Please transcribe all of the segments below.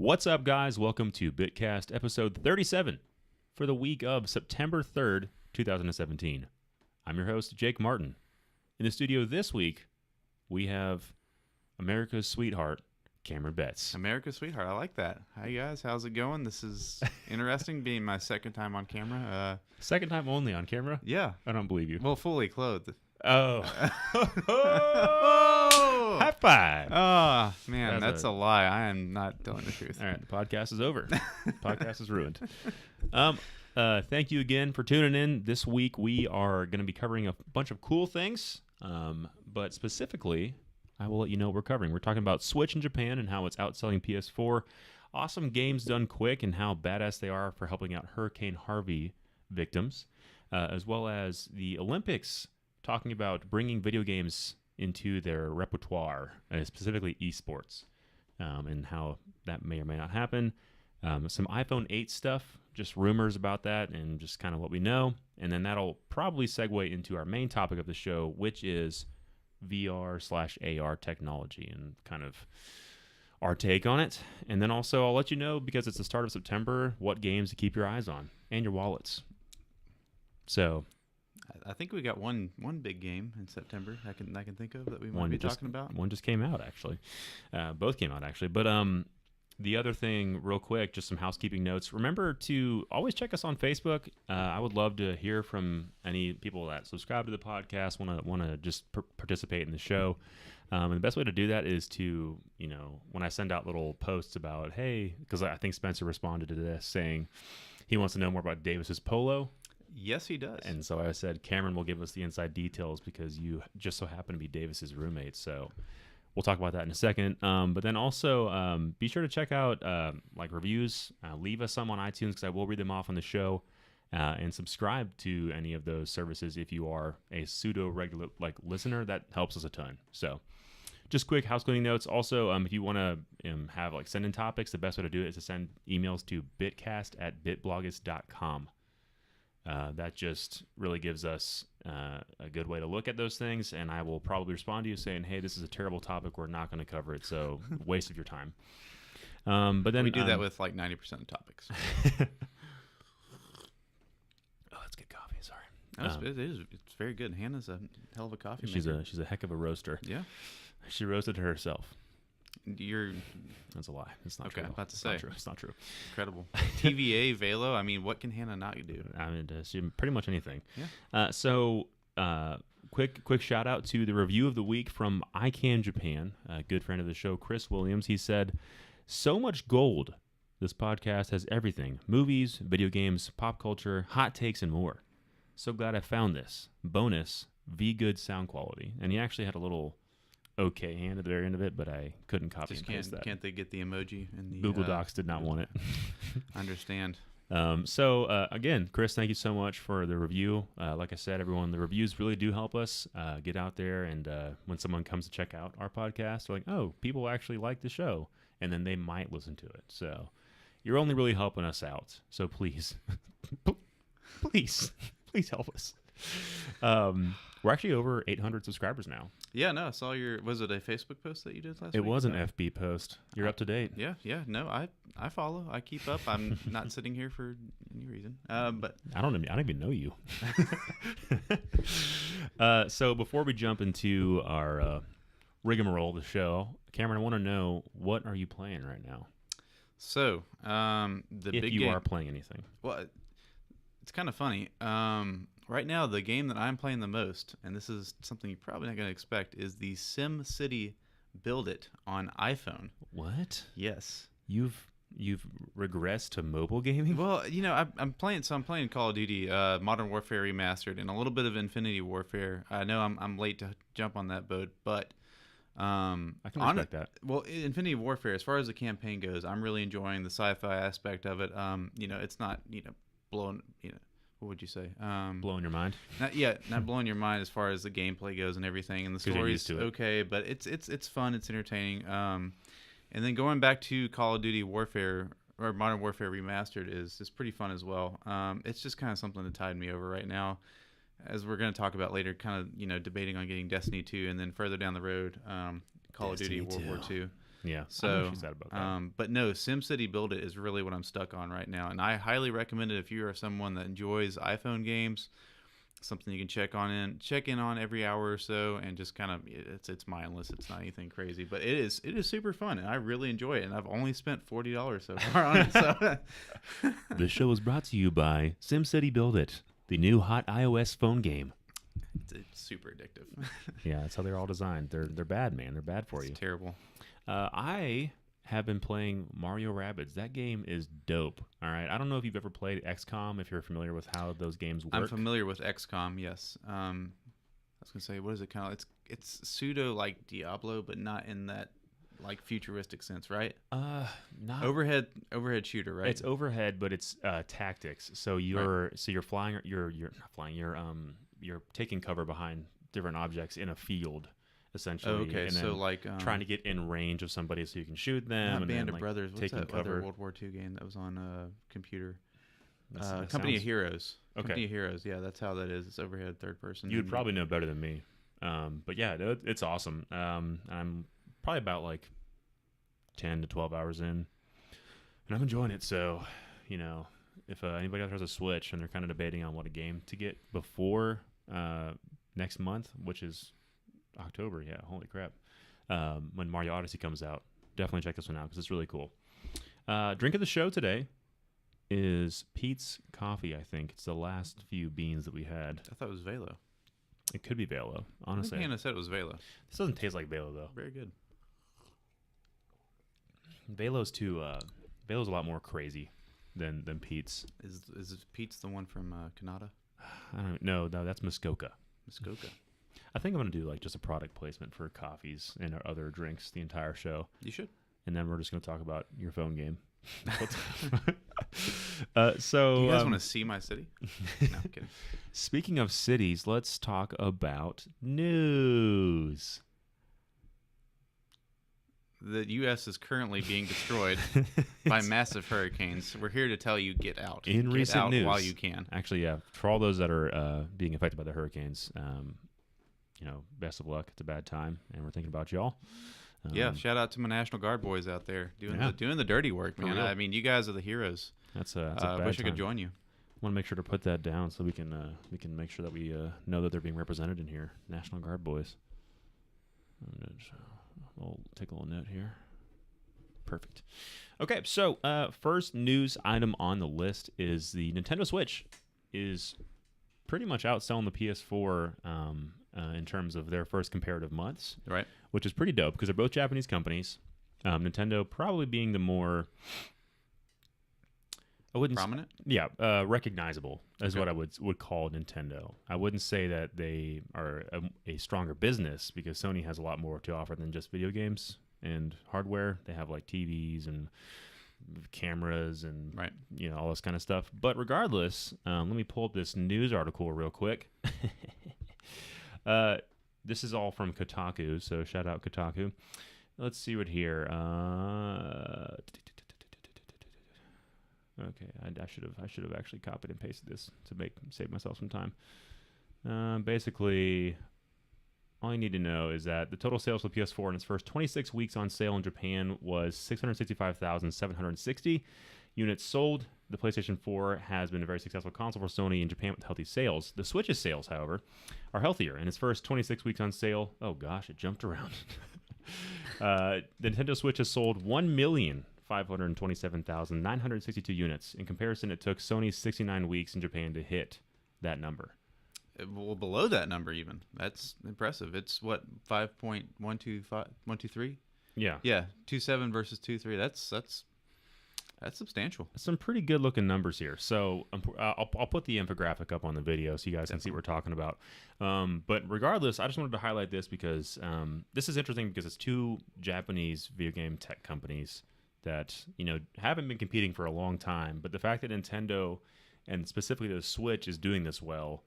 What's up, guys? Welcome to BitCast episode 37 for the week of September 3rd, 2017. I'm your host, Jake Martin. In the studio this week, we have America's sweetheart, Cameron Betts. America's sweetheart. I like that. Hi, guys. How's it going? This is interesting, being my second time on camera. Second time only on camera? Yeah. I don't believe you. Well, fully clothed. Oh. High five. Oh, man, that's a lie. I am not telling the truth. All right, the podcast is over. The podcast is ruined. Thank you again for tuning in. This week we are going to be covering a bunch of cool things, but specifically, I will let you know what we're covering. We're talking about Switch in Japan and how it's outselling PS4, awesome games done quick and how badass they are for helping out Hurricane Harvey victims, as well as the Olympics, talking about bringing video games into their repertoire, specifically esports, and how that may or may not happen. Some iPhone 8 stuff, just rumors about that and just kind of what we know. And then that'll probably segue into our main topic of the show, which is VR/AR technology and kind of our take on it. And then also I'll let you know, because it's the start of September, what games to keep your eyes on and your wallets. So I think we got one big game in September I can think of that we might be talking about. One just came out, actually. Both came out, actually. But the other thing, real quick, just some housekeeping notes. Remember to always check us on Facebook. I would love to hear from any people that subscribe to the podcast, want to just participate in the show. And the best way to do that is to, when I send out little posts about, hey, because I think Spencer responded to this saying he wants to know more about Davis's polo. Yes, he does. And so I said, Cameron will give us the inside details because you just so happen to be Davis's roommate. So we'll talk about that in a second. But then also be sure to check out reviews. Leave us some on iTunes because I will read them off on the show. And subscribe to any of those services if you are a pseudo-regular listener. That helps us a ton. So just quick house-cleaning notes. Also, if you want to have send in topics, the best way to do it is to send emails to bitcast@bitbloggist.com. That just really gives us a good way to look at those things, and I will probably respond to you saying, hey, this is a terrible topic. We're not going to cover it, so waste of your time. But then we do that with 90% of topics. Oh, that's good coffee. Sorry. It's very good. Hannah's a hell of a coffee she's maker. She's a heck of a roaster. Yeah. She roasted herself. That's a lie. It's not okay, true. I'm about to It's say. not true. It's not true. Incredible. TVA, Velo. I mean, what can Hannah not do? I mean, she pretty much anything. Yeah. Quick shout out to the review of the week from ICANN Japan, a good friend of the show, Chris Williams. He said, "So much gold. This podcast has everything: movies, video games, pop culture, hot takes, and more. So glad I found this. Bonus, good sound quality." And he actually had a little okay hand at the very end of it, but I couldn't copy and paste that. Can't they get the emoji in the Google Docs did not want it. Understand. Again, Chris, thank you so much for the review. Like I said, everyone, the reviews really do help us get out there. And when someone comes to check out our podcast, they're like, oh, people actually like the show. And then they might listen to it. So you're only really helping us out. So please, please help us. We're actually over 800 subscribers now. Yeah, no, I saw was it a Facebook post that you did last week? It was an FB post. You're up to date. Yeah, no, I follow. I keep up. I'm not sitting here for any reason. But I don't even know you. So before we jump into our rigmarole of the show, Cameron, I want to know, what are you playing right now? So, if you are playing anything. Well, it's kind of funny. Right now, the game that I'm playing the most, and this is something you're probably not going to expect, is the Sim City Build It on iPhone. What? Yes. You've regressed to mobile gaming? Well, I'm playing Call of Duty, Modern Warfare Remastered, and a little bit of Infinity Warfare. I know I'm late to jump on that boat, but I can respect that. Well, Infinity Warfare, as far as the campaign goes, I'm really enjoying the sci-fi aspect of it. It's not blowing. What would you say? Blowing your mind? Not blowing your mind as far as the gameplay goes and everything, and the story's okay, but it's fun, it's entertaining. And then going back to Call of Duty Warfare or Modern Warfare Remastered is pretty fun as well. It's just kind of something that tied me over right now, as we're going to talk about later. Kind of debating on getting Destiny 2, and then further down the road, Call of Duty World War II. Yeah. So, I know what she said about that. but no, SimCity Build It is really what I'm stuck on right now, and I highly recommend it if you are someone that enjoys iPhone games. Something you can check in on every hour or so, and just kind of it's mindless. It's not anything crazy, but it is super fun, and I really enjoy it. And I've only spent $40 so far on it. So the show is brought to you by SimCity Build It, the new hot iOS phone game. It's super addictive. Yeah, that's how they're all designed. They're bad, man. They're bad for you. It's terrible. I have been playing Mario Rabbids. That game is dope. All right. I don't know if you've ever played XCOM, if you're familiar with how those games work. I'm familiar with XCOM, yes. I was going to say, what is it kind of? It's pseudo like Diablo, but not in that like futuristic sense, right? Not overhead shooter, right? It's overhead, but it's tactics. So you're flying, you're not flying, you're taking cover behind different objects in a field. Essentially, oh, okay. And so like trying to get in range of somebody so you can shoot them. Not and Band then, of Brothers. What's that cover. other World War II game that was on computer? Company of Heroes. Okay. Company of Heroes. Yeah, that's how that is. It's overhead, third person. You'd probably know better than me. But yeah, it's awesome. I'm probably about like 10 to 12 hours in, and I'm enjoying it. So, if anybody else has a Switch and they're kind of debating on what a game to get before next month, which is October, yeah, holy crap, when Mario Odyssey comes out, definitely check this one out because it's really cool. Drink of the show today is Pete's Coffee. I think it's the last few beans that we had. I thought it was Velo. It could be Velo, honestly. I think Hannah said it was Velo. This doesn't taste like Velo though. Very good. Velo's a lot more crazy than Pete's. Is Pete's the one from Canada? I don't know. No, that's Muskoka. Muskoka. I think I'm gonna do like just a product placement for coffees and our other drinks the entire show. You should. And then we're just gonna talk about your phone game. So do you guys want to see my city? No, I'm kidding. Speaking of cities, let's talk about news. The U.S. is currently being destroyed by massive hurricanes. We're here to tell you, get out. In recent news, while you can. Actually, yeah, for all those that are being affected by the hurricanes, best of luck. It's a bad time, and we're thinking about y'all. Yeah, shout out to my National Guard boys out there doing the dirty work, man. I mean, you guys are the heroes. That's a bad I wish time. I could join you. I want to make sure to put that down so we can make sure that we know that they're being represented in here. National Guard boys. We'll take a little note here. Perfect. Okay, so first news item on the list is the Nintendo Switch is pretty much outselling the PS4 in terms of their first comparative months, right? Which is pretty dope because they're both Japanese companies. Nintendo probably being the more prominent, recognizable is what I would call Nintendo. I wouldn't say that they are a stronger business because Sony has a lot more to offer than just video games and hardware. They have like TVs and cameras and all this kind of stuff. But regardless, let me pull up this news article real quick. This is all from Kotaku, so shout out Kotaku. Let's see what here. Okay, I should have actually copied and pasted this to save myself some time. Basically, all you need to know is that the total sales for PS4 in its first 26 weeks on sale in Japan was 665,760 units sold. The PlayStation 4 has been a very successful console for Sony in Japan with healthy sales. The Switch's sales, however, are healthier. In its first 26 weeks on sale, oh gosh, it jumped around. The Nintendo Switch has sold 1,527,962 units. In comparison, it took Sony's 69 weeks in Japan to hit that number. Well, below that number even. That's impressive. It's what, 5.123? Yeah. Yeah, 2.7 versus 2.3. That's substantial. Some pretty good looking numbers here. So I'll put the infographic up on the video so you guys can see what we're talking about. But regardless, I just wanted to highlight this because this is interesting because it's two Japanese video game tech companies that haven't been competing for a long time. But the fact that Nintendo and specifically the Switch is doing this well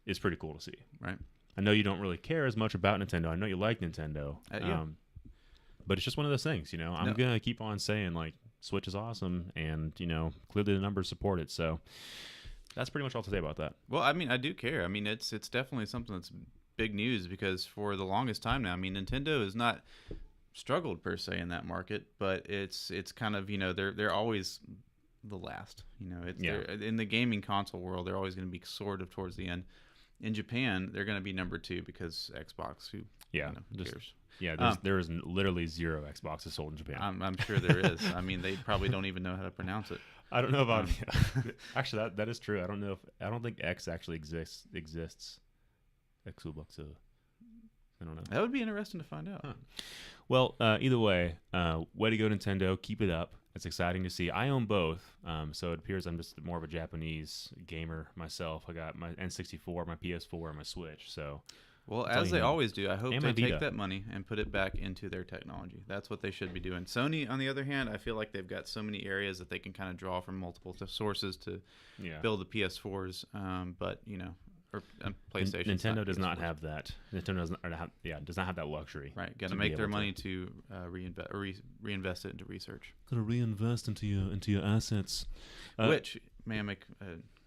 is pretty cool to see. Right. I know you don't really care as much about Nintendo. I know you like Nintendo. Yeah. But it's just one of those things, I'm going to keep on saying, like, Switch is awesome, and, clearly the numbers support it. So that's pretty much all to say about that. Well, I mean, I do care. I mean, it's definitely something that's big news because for the longest time now, I mean, Nintendo is not struggled per se in that market, but it's kind of, they're always the last. They're, in the gaming console world, they're always going to be sort of towards the end. In Japan, they're going to be number 2 because Xbox. Who cares? Yeah, there is literally 0 Xboxes sold in Japan. I'm sure there is. I mean, they probably don't even know how to pronounce it. I don't know about. Actually, that is true. I don't think X actually exists. Xbox. I don't know. That would be interesting to find out. Huh. Well, either way, way to go, Nintendo. Keep it up. It's exciting to see. I own both, so it appears I'm just more of a Japanese gamer myself. I got my N64, my PS4, and my Switch. So, well, as they always do, I hope they take that money and put it back into their technology. That's what they should be doing. Sony, on the other hand, I feel like they've got so many areas that they can kind of draw from multiple sources to build the PS4s. But or PlayStation. Nintendo does not have that. Nintendo does not have that luxury. Right, got to make their money to reinvest it into research. Got to reinvest into your assets. Which may I make a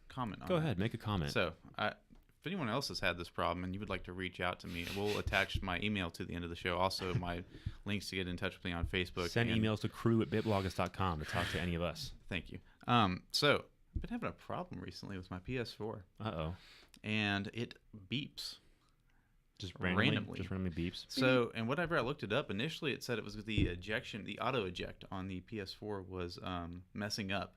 comment on? Go ahead, make a comment. So, if anyone else has had this problem and you would like to reach out to me, we'll attach my email to the end of the show. Also, my links to get in touch with me on Facebook. Send emails to crew@bitbloggers.com to talk to any of us. Thank you. So, I've been having a problem recently with my PS4. Uh-oh. And it beeps. Just randomly beeps. So, and whenever I looked it up, initially it said it was the auto eject on the PS4 was messing up.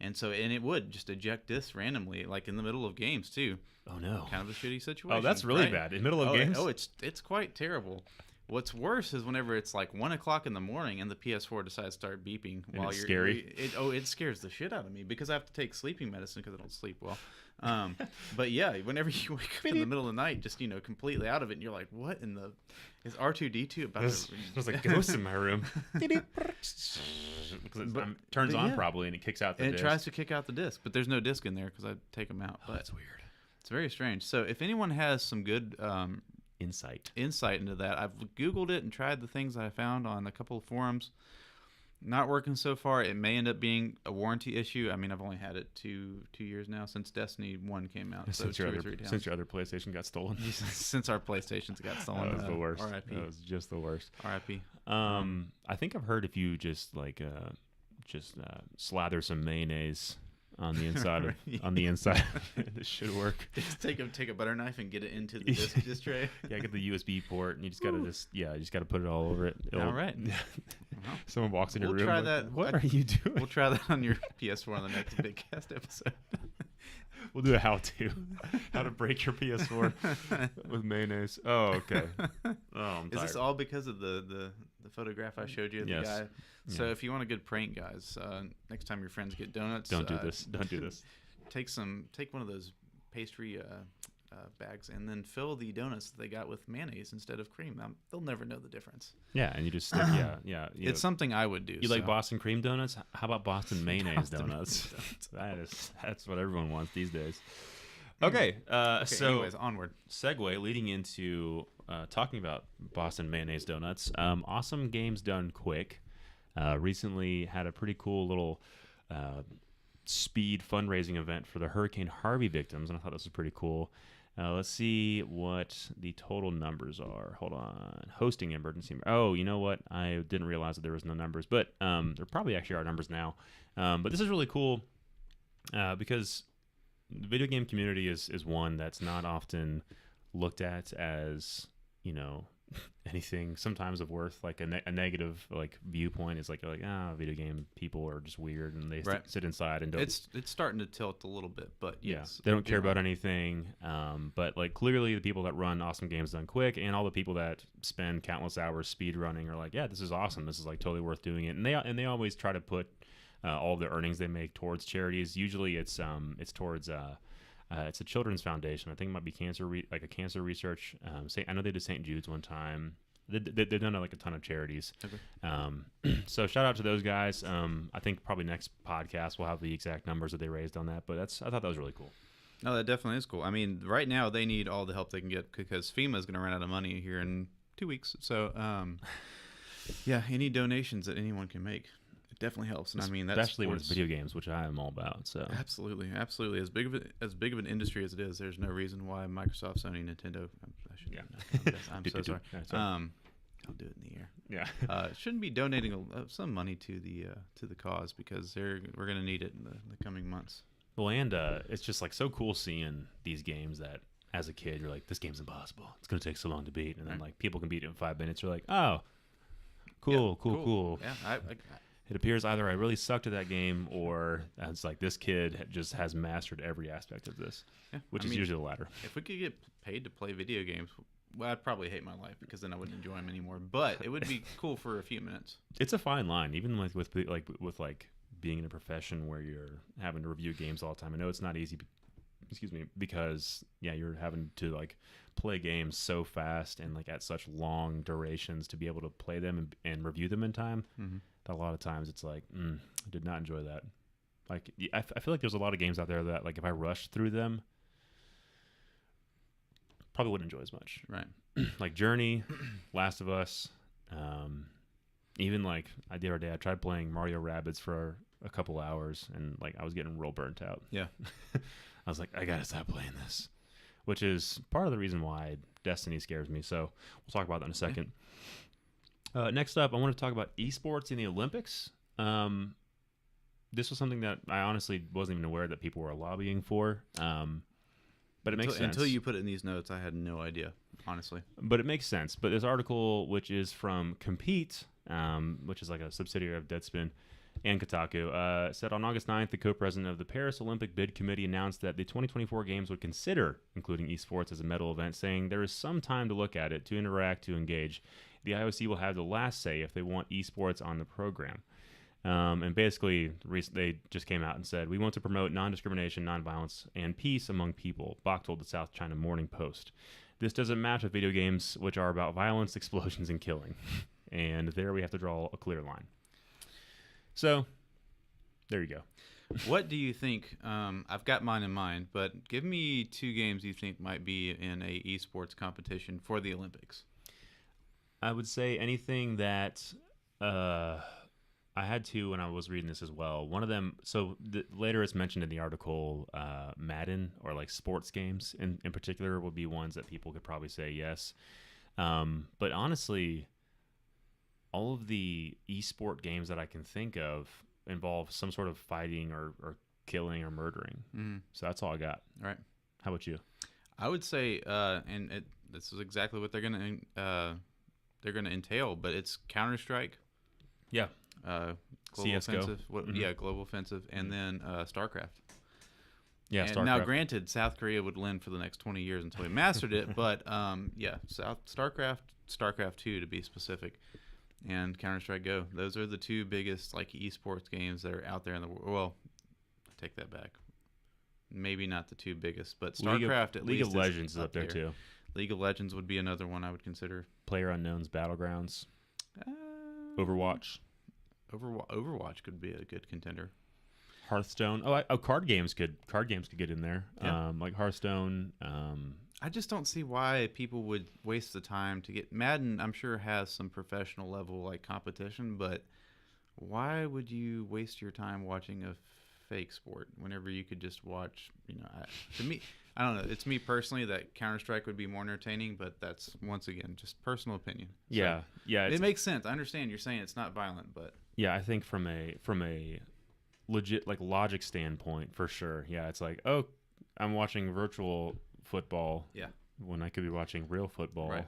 And it would just eject discs randomly, like in the middle of games too. Oh no. Kind of a shitty situation. Oh, that's really bad. In the middle of games? Oh, it's quite terrible. What's worse is whenever it's like 1 o'clock in the morning and the PS4 decides to start beeping while it's scary. It scares the shit out of me because I have to take sleeping medicine because I don't sleep well. But yeah, whenever you wake up in the middle of the night, just completely out of it, and you're like, "What in the is R2D2 about?" There's like ghosts in my room. Because it turns on probably, and it kicks out the disc. It tries to kick out the disc, but there's no disc in there because I take them out. That's weird. It's very strange. So if anyone has some good insight into that, I've Googled it and tried the things I found on a couple of forums. Not working so far. It may end up being a warranty issue. I mean, I've only had it two years now since Destiny 1 came out. Since your other PlayStation got stolen. Since our PlayStations got stolen. That was the worst. R.I.P. That was just the worst. R.I.P. I think I've heard if you just slather some mayonnaise on the inside this should work. Just take a butter knife and get it into the disc tray. Yeah, get the USB port and you just gotta put it all over it. All right. Someone walks in your room. We'll try that. What are you doing? We'll try that on your PS4 on the next BitCast episode. We'll do a how to break your PS4 with mayonnaise. Oh, okay. Oh, I'm tired. Is this all because of the photograph I showed you of the guy? So if you want a good prank, guys, next time your friends get donuts, don't do this. Don't do this. Take one of those pastry bags and then fill the donuts that they got with mayonnaise instead of cream. They'll never know the difference. Yeah, and you just stick, it's something I would do. You like Boston cream donuts? How about Boston mayonnaise donuts? That's what everyone wants these days. Okay, so anyways, onward. Segue leading into talking about Boston mayonnaise donuts. Awesome Games Done Quick recently had a pretty cool little speed fundraising event for the Hurricane Harvey victims, and I thought this was pretty cool. Let's see what the total numbers are. Hold on. Hosting emergency. Oh, you know what? I didn't realize that there was no numbers, but there probably actually are numbers now. But this is really cool because the video game community is one that's not often looked at as, anything sometimes of worth. Like a negative viewpoint is like video game people are just weird and they sit inside and don't. It's starting to tilt a little bit, but yes, they don't care about anything. But clearly the people that run Awesome Games Done Quick and all the people that spend countless hours speed running are like, yeah, this is awesome. This is totally worth doing it. And they always try to put all of the earnings they make towards charities. Usually it's towards it's a children's foundation. I think it might be cancer research. I know they did St. Jude's one time. They've done a ton of charities. Okay. So shout out to those guys. I think probably next podcast we'll have the exact numbers that they raised on that. But I thought that was really cool. No, that definitely is cool. I mean, right now they need all the help they can get because FEMA is going to run out of money here in 2 weeks. So, any donations that anyone can make. It definitely helps, and I mean, especially when it's video games, which I am all about. So absolutely. As big of an industry as it is, there's no reason why Microsoft, Sony, Nintendo. I'm so sorry. I'll do it in the air. Yeah. Shouldn't be donating some money to the cause, because we're going to need it in the coming months. Well, and it's just like so cool seeing these games that as a kid you're like, this game's impossible. It's going to take so long to beat, and then like people can beat it in 5 minutes. You're like, oh, cool. Yeah, it appears either I really sucked at that game, or it's like this kid just has mastered every aspect of this, which is usually the latter. If we could get paid to play video games, well, I'd probably hate my life, because then I wouldn't enjoy them anymore. But it would be cool for a few minutes. It's a fine line, even with being in a profession where you're having to review games all the time. I know it's not easy. Excuse me, because you're having to like play games so fast and like at such long durations to be able to play them and review them in time. Mm-hmm. That a lot of times it's like, I did not enjoy that. Like I feel like there's a lot of games out there that like if I rushed through them, probably wouldn't enjoy as much. Right. Like Journey, Last of Us, even like the other day I tried playing Mario Rabbids for a couple hours, and like I was getting real burnt out. Yeah. I was like, I gotta stop playing this, which is part of the reason why Destiny scares me. So we'll talk about that in a second. Next up, I want to talk about esports in the Olympics. This was something that I honestly wasn't even aware that people were lobbying for. But it makes sense. Until you put it in these notes, I had no idea, honestly. But it makes sense. But this article, which is from Compete, which is like a subsidiary of Deadspin, and Kotaku, said on August 9th, the co-president of the Paris Olympic Bid Committee announced that the 2024 Games would consider including esports as a medal event, saying there is some time to look at it, to interact, to engage. The IOC will have the last say if they want esports on the program. And basically, they just came out and said, we want to promote non-discrimination, non-violence, and peace among people, Bach told the South China Morning Post. This doesn't match with video games, which are about violence, explosions, and killing. And there we have to draw a clear line. So, there you go. What do you think? I've got mine in mind, but give me 2 games you think might be in a esports competition for the Olympics. I would say anything that I had 2 when I was reading this as well. One of them, so later it's mentioned in the article, Madden or like sports games in particular would be ones that people could probably say yes. But honestly, all of the esport games that I can think of involve some sort of fighting or killing or murdering. So that's all I got. All right. How about you? I would say, this is exactly what they're gonna entail, but it's Counter-Strike. Yeah. Global CS:GO. Offensive. Global Offensive, and then StarCraft. Yeah, and StarCraft. Now, granted, South Korea would win for the next 20 years until we mastered it, but StarCraft 2 to be specific, and Counter-Strike Go. Those are the 2 biggest like esports games that are out there in the world. Well, I take that back. Maybe not the 2 biggest, but StarCraft League of Legends is up there too. League of Legends would be another one I would consider. PlayerUnknown's Battlegrounds. Overwatch. Overwatch could be a good contender. Hearthstone. Card games could get in there. Yeah. Like Hearthstone. I just don't see why people would waste the time to get Madden. I'm sure has some professional level like competition, but why would you waste your time watching a fake sport whenever you could just watch? To me, I don't know. It's me personally that Counter-Strike would be more entertaining, but that's once again just personal opinion. So yeah. It makes sense. I understand you're saying it's not violent, but yeah, I think from a legit like logic standpoint, for sure. Yeah, it's like, oh, I'm watching virtual football. Yeah. When I could be watching real football. Right.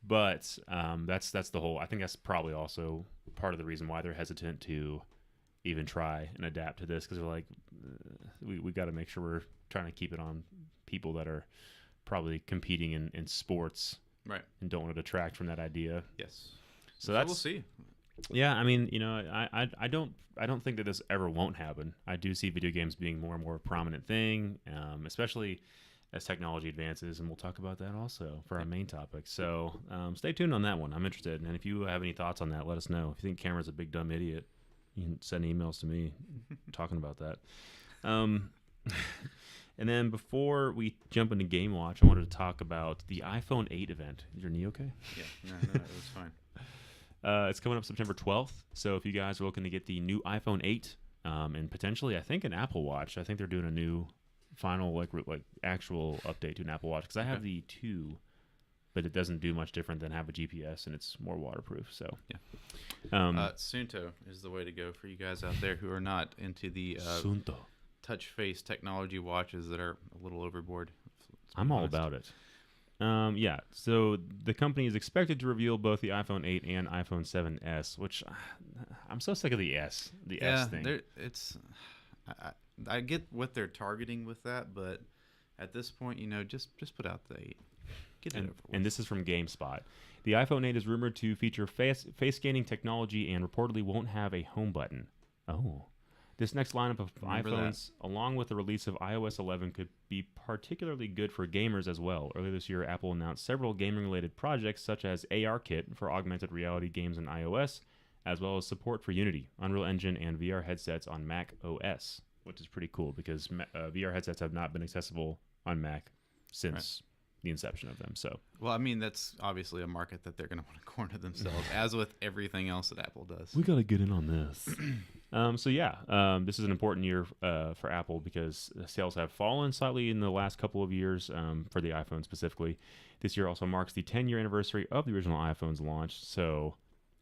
But that's the whole. I think that's probably also part of the reason why they're hesitant to even try and adapt to this, because they're like, we got to make sure we're trying to keep it on people that are probably competing in sports, right, and don't want to detract from that idea. Yes. So that's, we'll see. Yeah, I mean, I don't think that this ever won't happen. I do see video games being more and more a prominent thing, especially as technology advances, and we'll talk about that also for our main topic. So stay tuned on that one. I'm interested, and if you have any thoughts on that, let us know. If you think Cameron's a big dumb idiot, you can send emails to me talking about that. And then before we jump into Game Watch, I wanted to talk about the iPhone 8 event. Is your knee okay? Yeah, no, it was fine. It's coming up September 12th. So if you guys are looking to get the new iPhone 8 and potentially, I think, an Apple Watch, I think they're doing a new final like actual update to an Apple Watch, because I have the 2 but it doesn't do much different than have a GPS, and it's more waterproof. So Sunto is the way to go for you guys out there who are not into the touch face technology watches that are a little overboard. I'm all about it. So the company is expected to reveal both the iPhone 8 and iPhone 7s, which I'm so sick of the S thing. I get what they're targeting with that, but at this point, just put out the 8. Get it over with. And this is from GameSpot. The iPhone 8 is rumored to feature face scanning technology and reportedly won't have a home button. Oh. This next lineup of iPhones, along with the release of iOS 11, could be particularly good for gamers as well. Earlier this year, Apple announced several gaming-related projects, such as ARKit for augmented reality games in iOS, as well as support for Unity, Unreal Engine, and VR headsets on Mac OS, which is pretty cool because VR headsets have not been accessible on Mac since the inception of them. So, well, I mean, that's obviously a market that they're going to want to corner themselves, as with everything else that Apple does. We got to get in on this. This is an important year for Apple because sales have fallen slightly in the last couple of years for the iPhone specifically. This year also marks the 10-year anniversary of the original iPhone's launch. So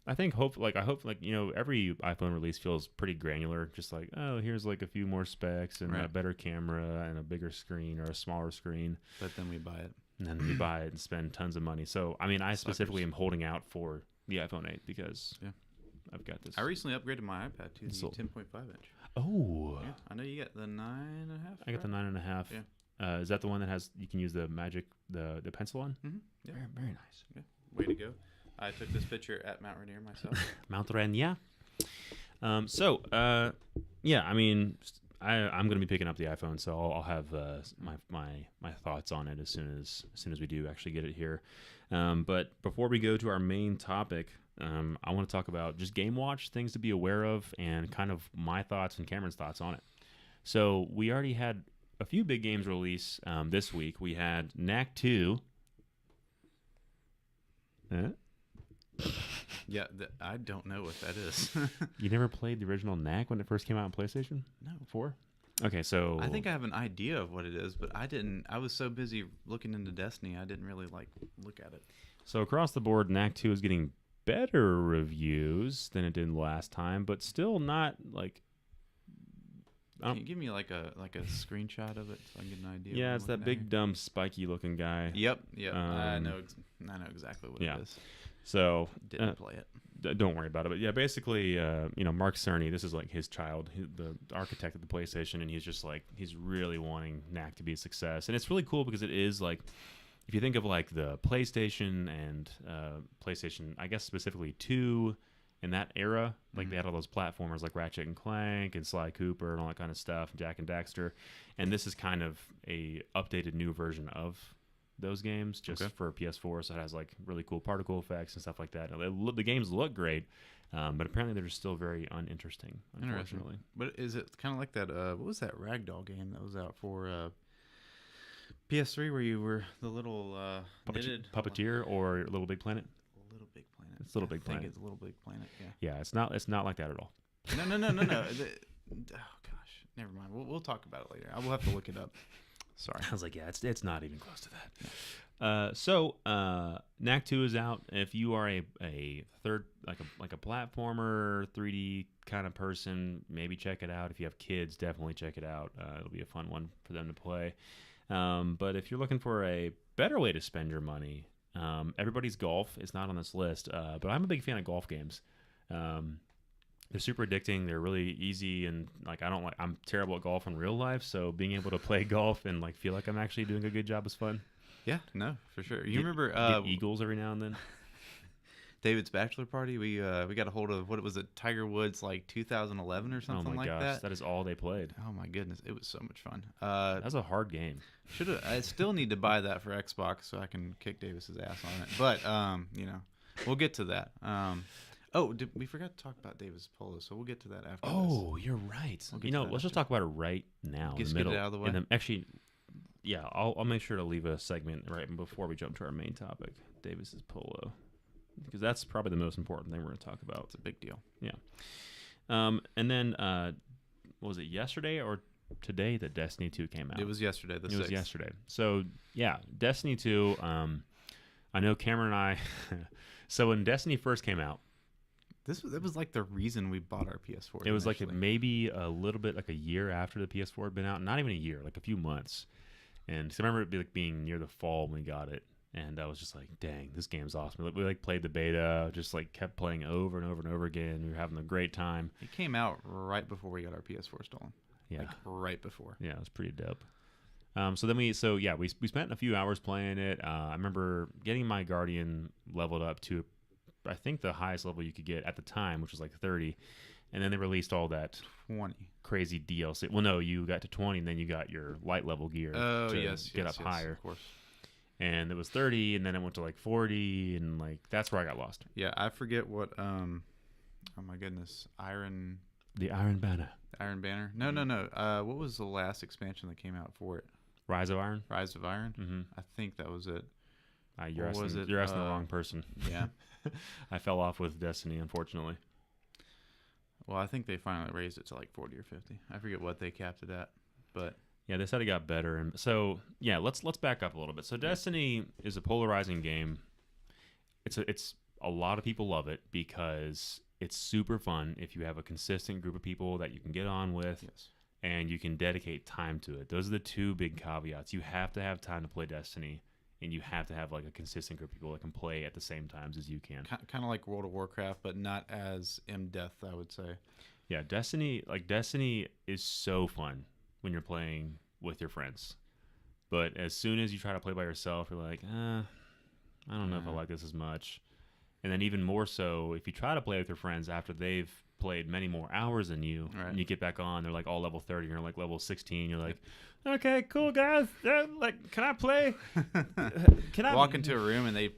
I hope every iPhone release feels pretty granular. Just like, oh, here's like a few more specs and a better camera and a bigger screen or a smaller screen. But then we buy it. And then we buy it and spend tons of money. So, I mean, I specifically am holding out for the iPhone 8 because I've got this. I recently upgraded my iPad to the 10.5 inch. Oh. Yeah, I know you got the 9.5. I got the 9.5. Yeah. Is that the one that has you can use the magic the pencil on? Mm-hmm. Yeah. Very nice. Yeah. Way to go. I took this picture at Mount Rainier myself. Mount Rainier. I mean, I'm going to be picking up the iPhone, so I'll have my thoughts on it as soon as we do actually get it here. But before we go to our main topic, I want to talk about just Game Watch, things to be aware of, and kind of my thoughts and Cameron's thoughts on it. So we already had a few big games release this week. We had Knack 2. Yeah, I don't know what that is. You never played the original Knack when it first came out on PlayStation? No. 4? Okay, so I think I have an idea of what it is, but I was so busy looking into Destiny, I didn't really look at it. So across the board, Knack 2 is getting better reviews than it did last time, but still not like. Can you give me like a screenshot of it so I can get an idea? Yeah, it's that big dumb spiky looking guy. Yep. I know exactly what it is. So didn't play it. Don't worry about it. But yeah, basically, Mark Cerny, this is like his child, the architect of the PlayStation, and he's really wanting Knack to be a success. And it's really cool because it is like, if you think of like the PlayStation and PlayStation, I guess specifically 2 in that era, like they had all those platformers like Ratchet and Clank and Sly Cooper and all that kind of stuff, Jack and Daxter, and this is kind of a updated new version of those games just for PS4, so it has like really cool particle effects and stuff like that. The games look great, but apparently they're still very uninteresting, unfortunately. But is it kind of like that? What was that Ragdoll game that was out for PS3 where you were the little puppeteer or Little Big Planet? Little Big Planet. It's Little Big Planet. I think it's Little Big Planet. Yeah, it's not like that at all. No. Oh gosh, never mind. We'll talk about it later. I will have to look it up. Sorry. I was like, yeah, it's not even close to that. Knack 2 is out. If you are a third, like a platformer, 3D kind of person, maybe check it out. If you have kids, definitely check it out. It'll be a fun one for them to play. But if you're looking for a better way to spend your money, Everybody's Golf is not on this list, but I'm a big fan of golf games. They're super addicting. They're really easy, and I'm terrible at golf in real life, so being able to play golf and feel like I'm actually doing a good job is fun. Yeah, no, for sure. You remember get eagles every now and then? David's bachelor party. We got a hold of what was it, Tiger Woods 2011 or something like that. Oh my gosh, that is all they played. Oh my goodness, it was so much fun. That was a hard game. I still need to buy that for Xbox so I can kick Davis's ass on it. But we'll get to that. We forgot to talk about Davis Polo, so we'll get to that after. Oh, this. You're right. Let's just talk about it right now. Just get it out of the way. And then actually, yeah, I'll make sure to leave a segment right before we jump to our main topic, Davis's Polo, because that's probably the most important thing we're going to talk about. It's a big deal. Yeah. And then, was it yesterday or today that Destiny 2 came out? It was yesterday. It was yesterday. So yeah, Destiny 2. I know Cameron and I. So when Destiny first came out, It was like the reason we bought our PS4. It was like maybe a little bit like a year after the PS4 had been out. Not even a year, like a few months. And so I remember it being near the fall when we got it. And I was just like, dang, this game's awesome. We like played the beta, just like kept playing over and over and over again. We were having a great time. It came out right before we got our PS4 stolen. Yeah. Like right before. Yeah, it was pretty dope. So we spent a few hours playing it. I remember getting my Guardian leveled up to, I think, the highest level you could get at the time, which was like 30. And then they released all that 20 crazy DLC. Well, no, you got to 20, and then you got your light level gear to get up higher. Of course. And it was 30, and then it went to like 40, and like that's where I got lost. Yeah, I forget what. Oh my goodness, The Iron Banner. Iron Banner. No. What was the last expansion that came out for it? Rise of Iron. Mm-hmm. I think that was it. You're asking the wrong person. Yeah. I fell off with Destiny, unfortunately. Well, I think they finally raised it to like 40 or 50. I forget what they capped it at, but yeah, they said it got better. And so yeah, let's back up a little bit. So Destiny is a polarizing game. It's a lot of people love it because it's super fun if you have a consistent group of people that you can get on with. Yes. And you can dedicate time to it. Those are the two big caveats. You have to have time to play Destiny, and you have to have like a consistent group of people that can play at the same times as you can. Kind of like World of Warcraft, but not as in-depth, I would say. Yeah, Destiny is so fun when you're playing with your friends. But as soon as you try to play by yourself, you're like, I don't know if I like this as much. And then even more so, if you try to play with your friends after they've played many more hours than you, right. And you get back on, they're like all level 30, you're like level 16, you're like, okay, cool guys, like, can I play? Can I walk into a room and they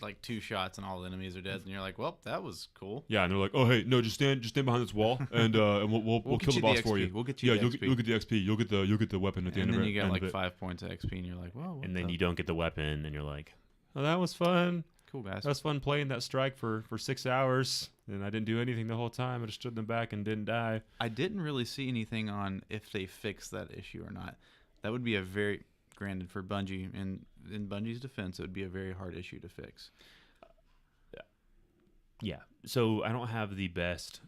like 2 shots and all the enemies are dead, and you're like, well, that was cool. Yeah, and they're like, oh hey, no, just stand behind this wall, and we'll kill the boss for you. We'll get you. You'll get the XP. You'll get the weapon at the end of it. And then you get like 5 points of XP, and you're like, whoa. And then you don't get the weapon, and you're like, oh, that was fun. Cool, guys. That was fun playing that strike for 6 hours, and I didn't do anything the whole time. I just stood in the back and didn't die. I didn't really see anything on if they fixed that issue or not. That would be a very, granted for Bungie, and in Bungie's defense, it would be a very hard issue to fix. Yeah. So I don't have the best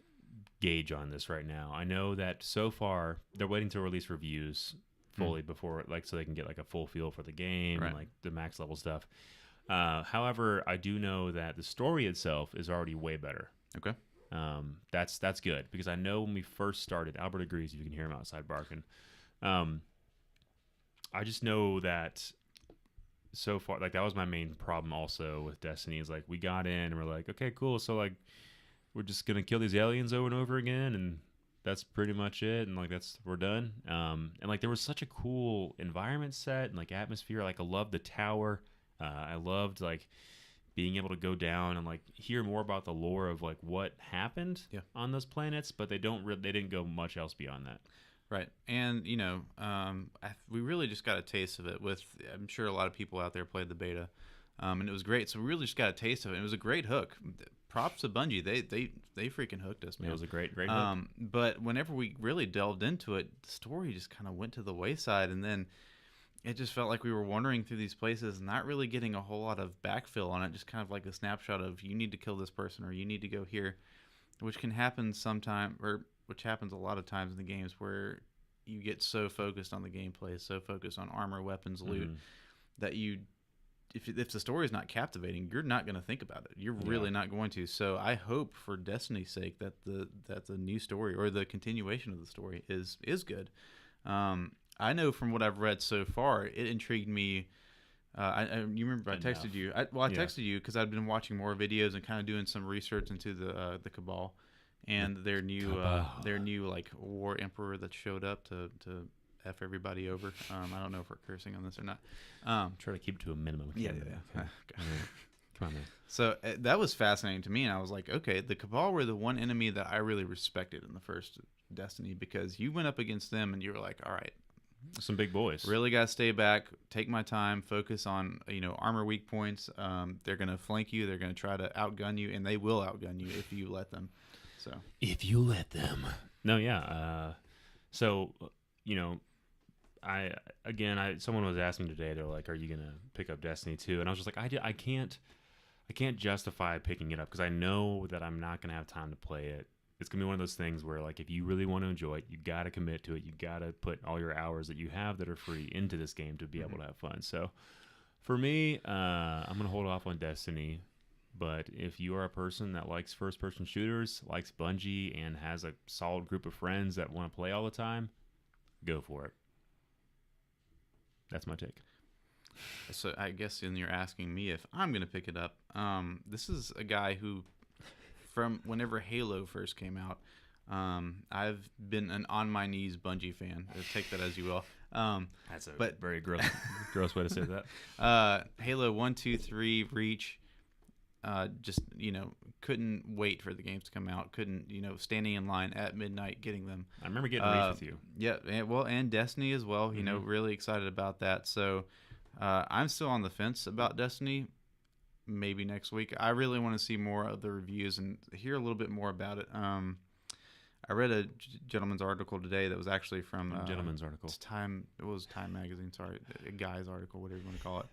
gauge on this right now. I know that so far they're waiting to release reviews fully before, like, so they can get like a full feel for the game and like the max level stuff. However, I do know that the story itself is already way better. Okay. That's good, because I know when we first started, Albert agrees if you can hear him outside barking. I just know that so far, like, that was my main problem also with Destiny, is like we got in and we're like, okay, cool, so like we're just gonna kill these aliens over and over again, and that's pretty much it, and like we're done. And like there was such a cool environment set and like atmosphere. Like I loved the tower. I loved like being able to go down and like hear more about the lore of like what happened on those planets, but they didn't go much else beyond that. Right. And, you know, we really just got a taste of it with, I'm sure a lot of people out there played the beta, and it was great. So we really just got a taste of it. It was a great hook. Props to Bungie. They freaking hooked us, man. It was a great hook. But whenever we really delved into it, the story just kind of went to the wayside, and then it just felt like we were wandering through these places, not really getting a whole lot of backfill on it, just kind of like a snapshot of, you need to kill this person or you need to go here, which can happen sometime, or which happens a lot of times in the games, where you get so focused on the gameplay, so focused on armor, weapons, loot, that if the story is not captivating, you're not going to think about it. You're really not going to. So I hope, for Destiny's sake, that the new story, or the continuation of the story, is good. I know from what I've read so far, it intrigued me. You remember I texted you. I texted you because I'd been watching more videos and kind of doing some research into the Cabal and their new like war emperor that showed up to F everybody over. I don't know if we're cursing on this or not. Try to keep it to a minimum. Yeah. Okay. Come on, man. So that was fascinating to me, and I was like, okay, the Cabal were the one enemy that I really respected in the first Destiny, because you went up against them and you were like, all right, some big boys. Really got to stay back, take my time, focus on, armor weak points. They're going to flank you. They're going to try to outgun you, and they will outgun you if you let them. So if you let them. No, yeah. So, someone was asking me today. They're like, "Are you gonna pick up Destiny 2?" And I was just like, I can't justify picking it up because I know that I'm not gonna have time to play it. It's gonna be one of those things where, like, if you really want to enjoy it, you gotta commit to it. You gotta put all your hours that you have that are free into this game to be able to have fun. So, for me, I'm gonna hold off on Destiny. But if you are a person that likes first-person shooters, likes Bungie, and has a solid group of friends that want to play all the time, go for it. That's my take. So I guess when you're asking me if I'm going to pick it up, this is a guy who, from whenever Halo first came out, I've been an on-my-knees Bungie fan. Take that as you will. That's a very gross way to say that. Halo 1, 2, 3, Reach. Just couldn't wait for the games to come out. Couldn't standing in line at midnight getting them. I remember getting Reach with you. Yeah, and Destiny as well. Really excited about that. So I'm still on the fence about Destiny. Maybe next week. I really want to see more of the reviews and hear a little bit more about it. I read a gentleman's article today that was actually from gentleman's article. It was Time magazine. Sorry, a guy's article, whatever you want to call it.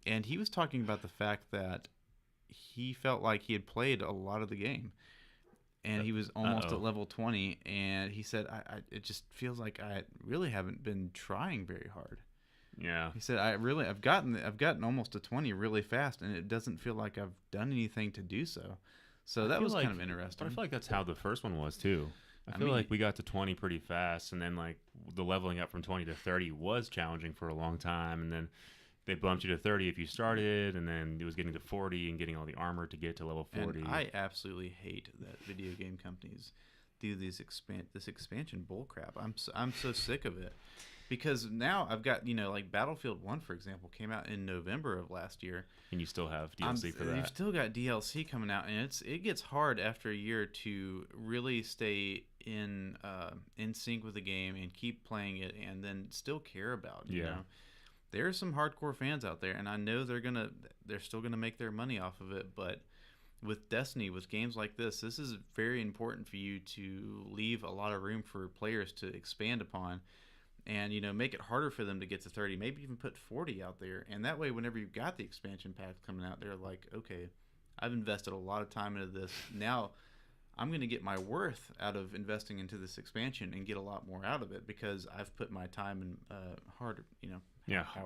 And he was talking about the fact that he felt like he had played a lot of the game, and he was almost at level 20. And he said, "It just feels like I really haven't been trying very hard." Yeah. He said, "I've gotten almost to 20 really fast, and it doesn't feel like I've done anything to do so." So that was kind of interesting. But I feel like that's how the first one was too. I feel like we got to 20 pretty fast, and then like the leveling up from 20 to 30 was challenging for a long time, and then they bumped you to 30 if you started, and then it was getting to 40 and getting all the armor to get to level 40. And I absolutely hate that video game companies do this expansion bullcrap. I'm so sick of it, because now I've got like Battlefield 1, for example, came out in November of last year, and you still have DLC for that. You've still got DLC coming out, and it gets hard after a year to really stay in sync with the game and keep playing it, and then still care about it. You know? There are some hardcore fans out there, and I know they're still gonna make their money off of it. But with Destiny, with games like this is very important for you to leave a lot of room for players to expand upon, and make it harder for them to get to 30. Maybe even put 40 out there, and that way, whenever you've got the expansion packs coming out, they're like, okay, I've invested a lot of time into this. Now I'm going to get my worth out of investing into this expansion and get a lot more out of it because I've put my time and harder,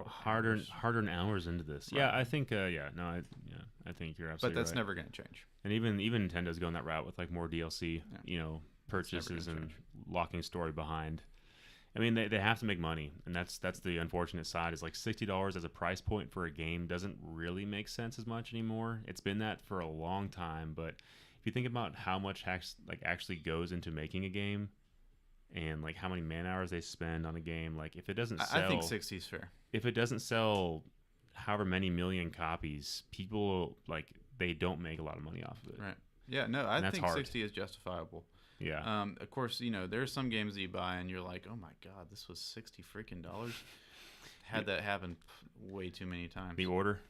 hard-earned hours into this. Right. Yeah, I think. I think you're absolutely right. But that's never going to change. And even Nintendo's going that route with like more DLC, purchases and locking story behind. I mean, they have to make money, and that's the unfortunate side. Is like $60 as a price point for a game doesn't really make sense as much anymore. It's been that for a long time, but if you think about how much actually goes into making a game, and like how many man hours they spend on a game, like if it doesn't sell, I think 60 is fair. If it doesn't sell however many million copies, people they don't make a lot of money off of it. Right. Yeah. No, I think 60 is justifiable. Yeah. Of course, there's some games that you buy and you're like, oh my God, this was $60 freaking dollars. Had that happen way too many times. The Order.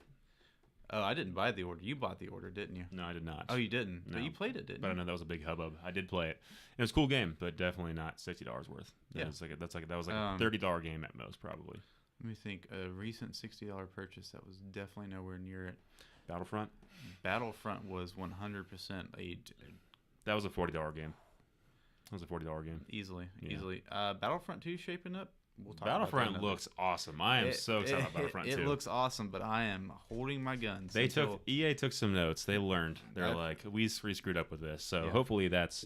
Oh, I didn't buy The Order. You bought The Order, didn't you? No, I did not. Oh, you didn't? No. But you played it, didn't you? But I know that was a big hubbub. I did play it. It was a cool game, but definitely not $60 worth. That was like a $30 game at most, probably. Let me think. A recent $60 purchase that was definitely nowhere near it. Battlefront? Battlefront was 100% That was a $40 game. That was a $40 game. Easily. Battlefront 2 shaping up? We'll talk Battlefront looks awesome. I am so excited about Battlefront 2. It looks awesome, but I am holding my guns. EA took some notes. They learned. They're like, we screwed up with this. So hopefully that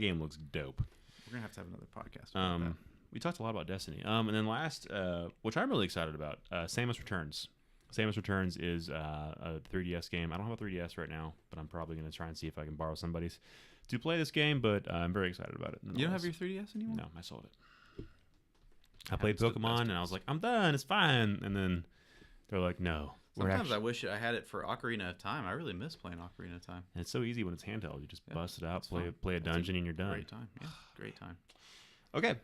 game looks dope. We're going to have another podcast about that. We talked a lot about Destiny. And then last, which I'm really excited about, Samus Returns. Samus Returns is a 3DS game. I don't have a 3DS right now, but I'm probably going to try and see if I can borrow somebody's to play this game, but I'm very excited about it. You don't have your 3DS anymore? No, I sold it. I played Pokemon, and I was like, I'm done. It's fine. And then they're like, no. Sometimes I wish I had it for Ocarina of Time. I really miss playing Ocarina of Time. And it's so easy when it's handheld. You just bust it out, play a dungeon, and you're done. Great time. Yeah, great time. Okay.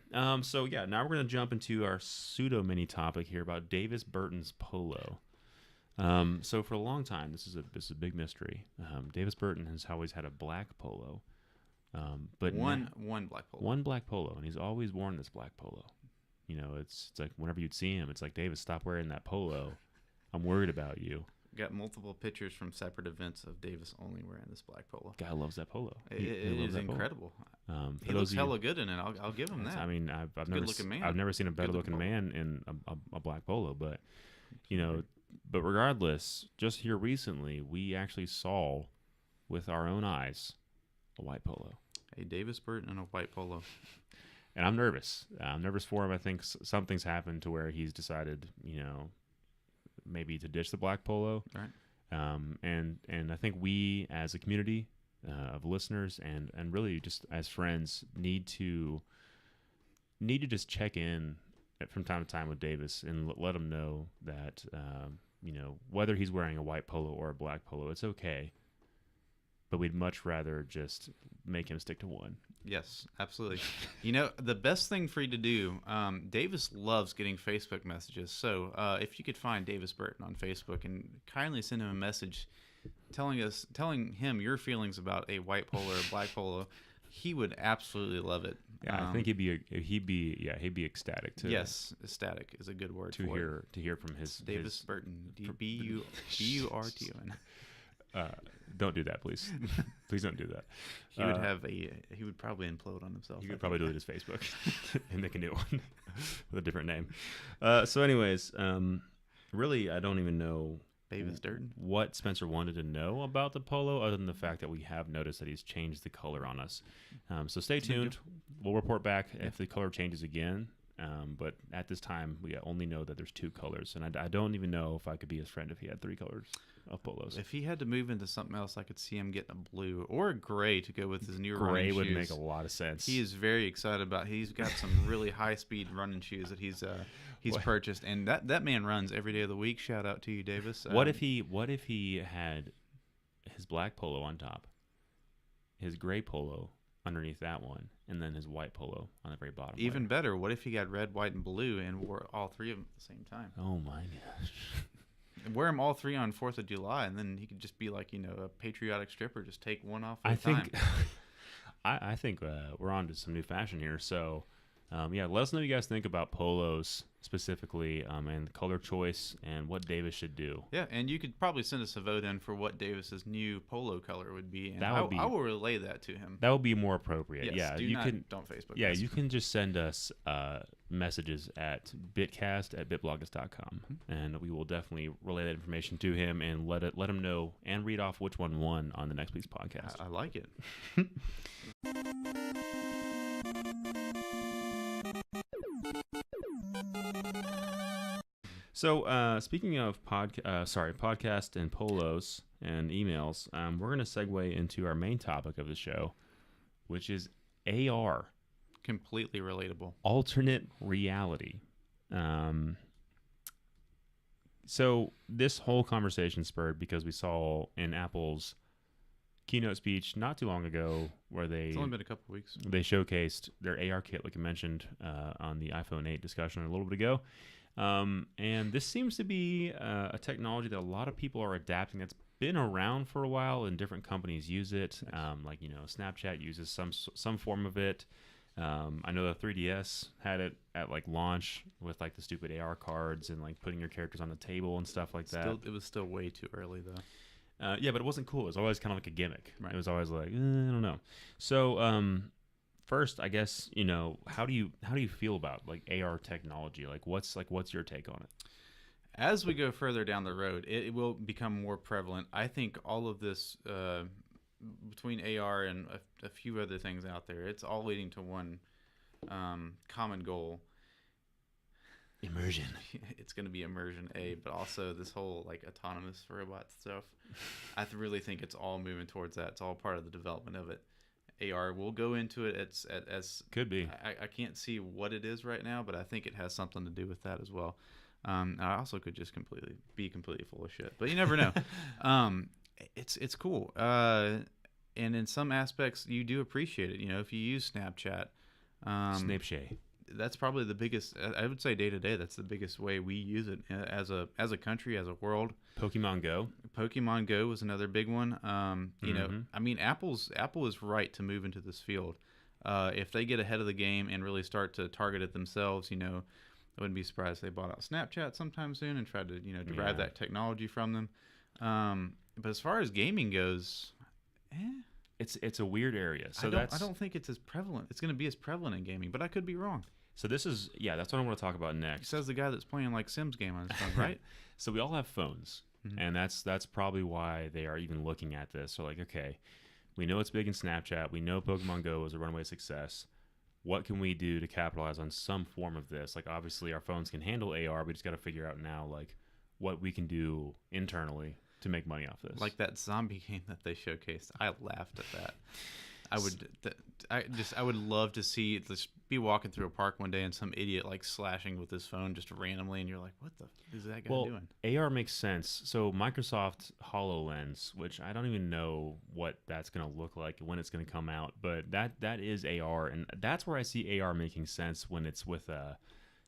So, now we're going to jump into our pseudo mini topic here about Davis Burton's polo. So for a long time, this is a big mystery. Davis Burton has always had a black polo. But one black polo. One black polo, and he's always worn this black polo. it's like whenever you'd see him, it's like, Davis, stop wearing that polo. I'm worried about you. Got multiple pictures from separate events of Davis only wearing this black polo. Guy loves that polo. It is incredible. He looks hella good in it. I'll give him that. I mean, I've never seen a better looking man in a black polo, but but regardless, just here recently, we actually saw with our own eyes a white polo. A Davis Burton and a white polo. And I'm nervous. I'm nervous for him. I think something's happened to where he's decided, maybe to ditch the black polo. Right. And I think we as a community of listeners and really just as friends need to just check in from time to time with Davis and let him know that, whether he's wearing a white polo or a black polo, it's okay. But we'd much rather just make him stick to one. Yes, absolutely. The best thing for you to do, Davis loves getting Facebook messages. So if you could find Davis Burton on Facebook and kindly send him a message telling him your feelings about a white polo or a black polo, he would absolutely love it. Yeah, I think he'd be ecstatic too. Yes, ecstatic is a good word to hear from his Davis Burton. B-U-R-T-O-N. Don't do that, please. Please don't do that. He would probably implode on himself. He could probably delete his Facebook and make a new one with a different name. So anyways, really, I don't even know Davis Durden what Spencer wanted to know about the polo, other than the fact that we have noticed that he's changed the color on us. So stay tuned. We'll report back if the color changes again. But at this time, we only know that there's 2 colors, and I don't even know if I could be his friend if he had 3 colors of polos. If he had to move into something else, I could see him getting a blue or a gray to go with his new running shoes. Gray would make a lot of sense. He is very excited about. He's got some really high-speed running shoes that he's purchased, and that man runs every day of the week. Shout out to you, Davis. What if he had his black polo on top, his gray polo underneath that one, and then his white polo on the very bottom? Even better, what if he got red, white, and blue and wore all 3 of them at the same time? Oh my gosh. And wear them all 3 on 4th of July, and then he could just be like, a patriotic stripper, just take one off at a time. I think we're on to some new fashion here. So, let us know what you guys think about polos specifically, and the color choice and what Davis should do. Yeah, and you could probably send us a vote in for what Davis's new polo color would be, and I will relay that to him. That would be more appropriate. Yes, yeah, don't Facebook. Yeah, you can just send us messages at BitCast@bitbloggers.com, and we will definitely relay that information to him and let him know and read off which one won on the next week's podcast. I like it. So, speaking of podcast and polos and emails, we're going to segue into our main topic of the show, which is AR. Completely relatable. Alternate reality. So this whole conversation spurred because we saw in Apple's keynote speech not too long ago where it's only been a couple of weeks. They showcased their AR kit, like you mentioned on the iPhone 8 discussion a little bit ago. And this seems to be a technology that a lot of people are adapting. That's been around for a while, and different companies use it. Snapchat uses some form of it. I know the 3DS had it at launch with the stupid AR cards and putting your characters on the table and stuff like that. It was still way too early though. But it wasn't cool. It was always kind of like a gimmick. Right. It was always I don't know. So first, I guess how do you feel about AR technology? What's your take on it? As we go further down the road, it will become more prevalent. I think all of this between AR and a few other things out there, it's all leading to one common goal. Immersion. It's going to be immersion, but also this whole autonomous robot stuff. I really think it's all moving towards that. It's all part of the development of it. AR will go into it as could be. I can't see what it is right now, but I think it has something to do with that as well. I also could just be completely full of shit, but you never know. It's cool, and in some aspects you do appreciate it. If you use Snapchat, Snapchat. That's probably the biggest. I would say day to day, that's the biggest way we use it as a country, as a world. Pokemon Go was another big one. Apple is right to move into this field. if they get ahead of the game and really start to target it themselves, I wouldn't be surprised if they bought out Snapchat sometime soon and tried to, derive that technology from them. But as far as gaming goes, it's a weird area. So I don't think it's as prevalent. It's going to be as prevalent in gaming, but I could be wrong. So that's what I want to talk about next. Says the guy that's playing like Sims game on his phone, right? So we all have phones, and that's probably why they are even looking at this. So like, okay, we know it's big in Snapchat. We know Pokemon Go was a runaway success. What can we do to capitalize on some form of this? Like, obviously, our phones can handle AR. We just got to figure out now, like, what we can do internally to make money off this. Like that zombie game that they showcased. I laughed at that. I would love to see just be walking through a park one day and some idiot like slashing with his phone just randomly, and you're like, what the is that guy doing? AR makes sense. So Microsoft HoloLens, which I don't even know what that's going to look like when it's going to come out, but that is AR, and that's where I see AR making sense when it's with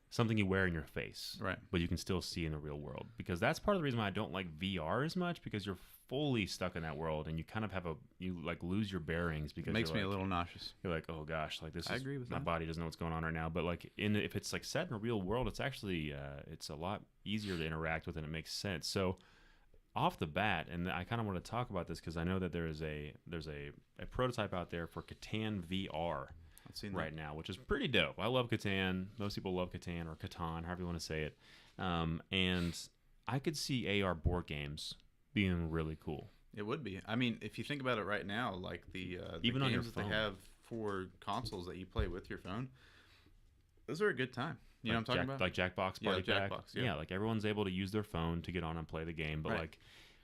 something you wear in your face, right? But you can still see in the real world, because that's part of the reason why I don't like VR as much, because you're fully stuck in that world and you kind of you lose your bearings, because it makes me a little nauseous. You're like, oh gosh, like this. I agree with my that. body doesn't know what's going on right now. But like if it's like set in a real world, it's actually it's a lot easier to interact with, and it makes sense. So off the bat, and I kind of want to talk about this because I know that there's a prototype out there for Catan VR right now, which is pretty dope. I love Catan. Most people love Catan or Catan, however you want to say it. And I could see AR board games being really cool. It would be. I mean, if you think about it right now, like the even on your games that phone. they have for consoles that you play with your phone, those are a good time. You know what I'm talking about? Like Jackbox Party Pack. Jackbox, yeah, like everyone's able to use their phone to get on and play the game. But like,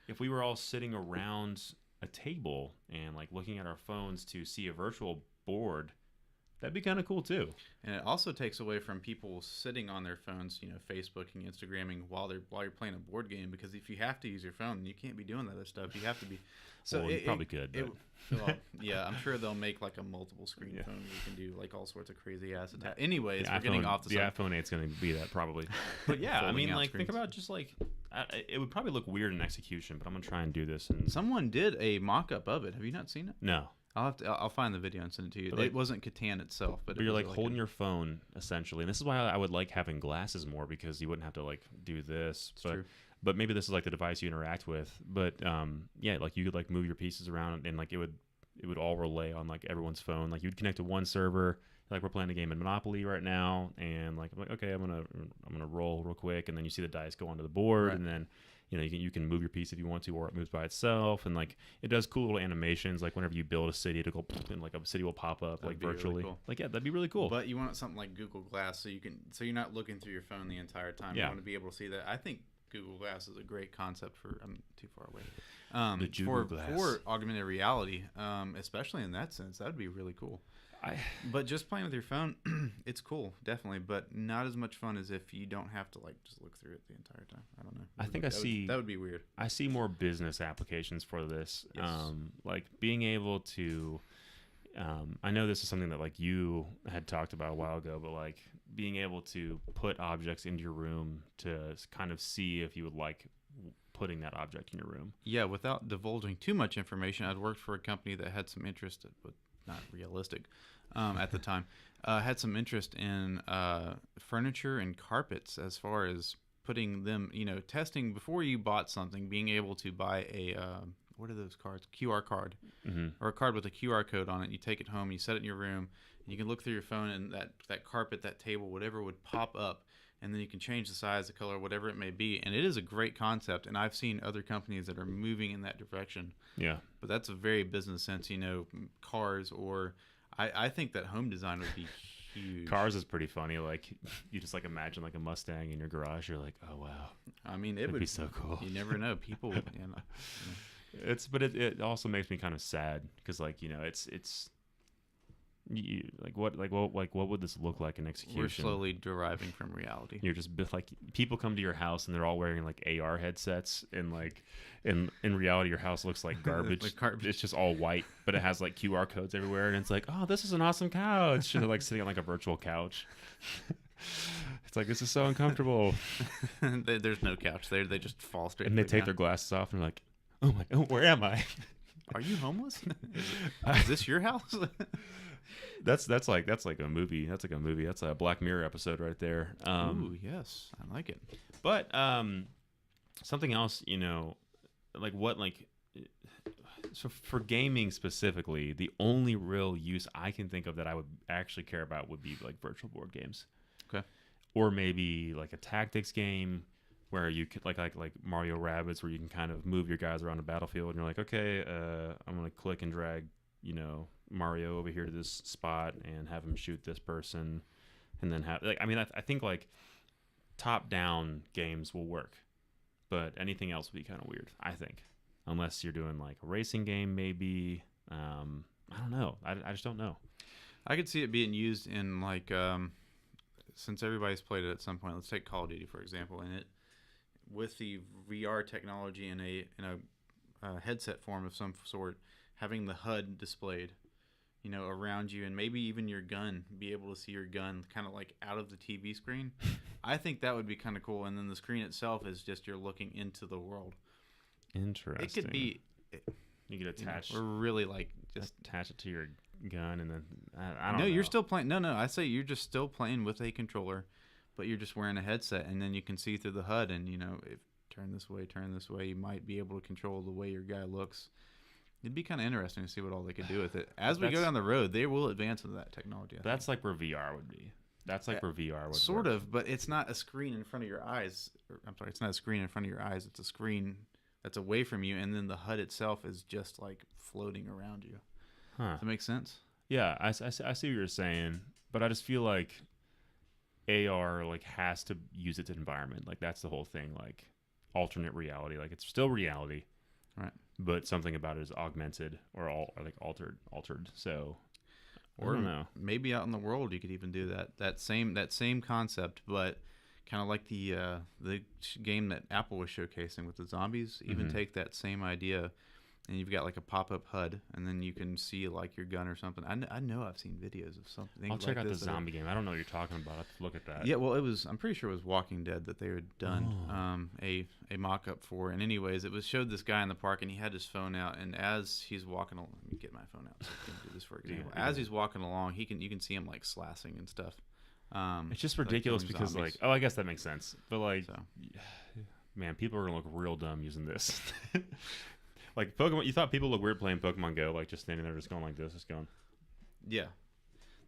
if we were all sitting around a table and like looking at our phones to see a virtual board, that'd be kind of cool too. And it also takes away from people sitting on their phones, Facebooking, Instagramming while you're playing a board game, because if you have to use your phone, you can't be doing that other stuff. You have to be. So you probably could. Well, yeah, I'm sure they'll make like a multiple screen phone where you can do like all sorts of crazy ass attacks. Anyways, we're getting off the iPhone 8's going to be that probably. But yeah, I mean, like screens. Think about just like it would probably look weird in execution, but I'm gonna try and do this. And someone did a mock-up of it. Have you not seen it? No. I'll find the video and send it to you. It wasn't Catan itself, but you're like holding your phone essentially. And this is why I would like having glasses more, because you wouldn't have to like do this. But maybe this is like the device you interact with. But yeah, like you could like move your pieces around, and like it would all relay on like everyone's phone. Like you'd connect to one server. Like we're playing a game in Monopoly right now, and like I'm like, okay, I'm gonna roll real quick, and then you see the dice go onto the board, and then you can move your piece if you want to, or it moves by itself, and like it does cool little animations. Like whenever you build a city, it'll go and like a city will pop up like virtually. Really cool. Like yeah, that'd be really cool. But you want something like Google Glass, so you're not looking through your phone the entire time. You want to be able to see that. I think Google Glass is a great concept for. I'm too far away. For augmented reality, especially in that sense, that would be really cool. But just playing with your phone, it's cool, definitely, but not as much fun as if you don't have to like just look through it the entire time. I don't know. That would be weird. I see more business applications for this. Yes. Like being able to. I know this is something that like you had talked about a while ago, but like being able to put objects into your room to kind of see if you would like putting that object in your room. Yeah, without divulging too much information, I'd worked for a company that had some interest, but not realistic at the time, had some interest in furniture and carpets, as far as putting them, testing before you bought something, being able to buy a what are those cards? QR card, or a card with a QR code on it. You take it home, you set it in your room, and you can look through your phone, and that carpet, that table, whatever would pop up, and then you can change the size, the color, whatever it may be. And it is a great concept, and I've seen other companies that are moving in that direction. Yeah. But that's a very business sense, cars, or I think that home design would be huge. Cars is pretty funny. Like you just like imagine like a Mustang in your garage. You're like, oh wow. I mean, it would be so cool. You never know. People, It also makes me kind of sad, because like it's what would this look like in execution? We're slowly deriving from reality. You're just like, people come to your house and they're all wearing like AR headsets, and like in reality your house looks like garbage. It's just all white, but it has like QR codes everywhere, and it's like, oh, this is an awesome couch, and they're like sitting on like a virtual couch. It's like, this is so uncomfortable. There's no couch there. They just fall straight. And they take their glasses off and they're like, oh my, where am I? Are you homeless? Is this your house? That's like a movie. That's like a movie. That's a Black Mirror episode right there. Ooh, yes, I like it. But something else, so for gaming specifically, the only real use I can think of that I would actually care about would be like virtual board games. Okay. Or maybe like a tactics game where you could like Mario Rabbids, where you can kind of move your guys around the battlefield, and you're like, okay, I'm gonna click and drag, Mario over here to this spot and have him shoot this person, and then have I think like top-down games will work, but anything else would be kind of weird, I think, unless you're doing like a racing game, maybe. I don't know. I just don't know. I could see it being used in like since everybody's played it at some point. Let's take Call of Duty for example, and it with the VR technology in a headset form of some sort, having the HUD displayed, around you, and maybe even your gun, be able to see your gun kind of like out of the TV screen. I think that would be kind of cool. And then the screen itself is just you're looking into the world. Interesting. It could be. You could attach. Or really like just attach it to your gun, and then I don't know. No, you're still playing. No. I say you're just still playing with a controller, but you're just wearing a headset, and then you can see through the HUD, and if turn this way, you might be able to control the way your guy looks. It'd be kind of interesting to see what all they could do with it. As we go down the road, they will advance into that technology. That's like where VR would be. That's like where VR would sort of, but it's not a screen in front of your eyes. I'm sorry, it's not a screen in front of your eyes. It's a screen that's away from you, and then the HUD itself is just like floating around you. Huh. Does that make sense? Yeah, I see what you're saying, but I just feel like AR like has to use its environment. Like that's the whole thing. Like alternate reality. Like it's still reality, right? But something about it is augmented or altered. So, or I don't know. Maybe out in the world you could even do that same concept, but kind of like the game that Apple was showcasing with the zombies. Even take that same idea, and you've got like a pop-up HUD, and then you can see like your gun or something. I know I've seen videos of something. I'll check out the zombie game. I don't know what you're talking about. I have to look at that. Yeah, well, I'm pretty sure it was Walking Dead that they had done a mock-up for. And anyways, it showed this guy in the park, and he had his phone out, and as he's walking along, let me get my phone out so I can do this for example. As he's walking along, you can see him like slashing and stuff. It's just ridiculous because zombies. I guess that makes sense. But man, people are gonna look real dumb using this. Like Pokemon, you thought people look weird playing Pokemon Go, like just standing there, just going like this, just going. Yeah,